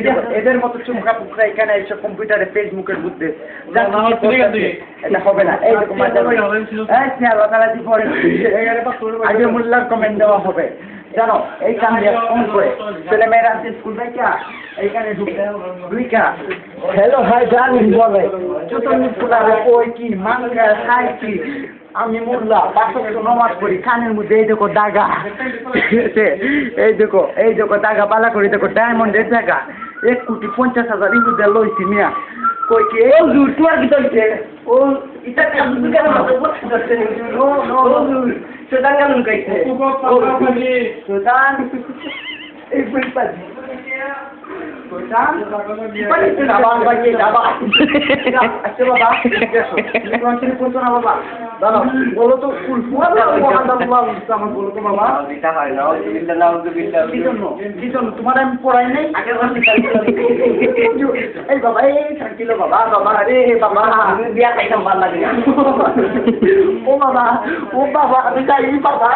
দেখো এদের মতো চুমকা পুকরা এখানে এসে কম্পিউটারে ফেসবুকের মধ্যে এটা হবে না। এই দেখো আগে মোল্লার কমেন্ট দেওয়া হবে জানো এই কান দিয়ে ফোন করে ছেলে মেয়েরা স্কুল থেকে এইখানে ঢুকে দুইটা হ্যালো হাই জানি বলে চতুর্থ ফুলারে ওই কি মাঙ্গা খাই কি আমি মোল্লা পাঁচশো নমাজ পড়ি কানের মধ্যে এই দেখো দাগা এই দেখো দাগা বালা করে দেখো ডায়মন্ডের জায়গা 1,50,000 ইউরো লইছি মিয়া কই কি ও জুর তোমার কি চলছে ও এটা কাজ কেন নো নো সুদান কেন কইছে সুদান এই বুঝপাছি সুদান পানি তো না বাবা বাকি বাবা আচ্ছা বাবা তুমি কোন কোন না বাবা দাও বলো তো ফুল ফুল মহাদাল্লাহ আমার বলো তো বাবা দিতা হয় না বিল্লাহ নাউযুবিল্লাহ কিজন তোমার আমি পড়াই নাই আগে বলছি এই বাবা এই শান্তিলো বাবা বাবা রে বাবা বিয়া খাইতাম ভালো লাগে ও বাবা আমি যাই বাবা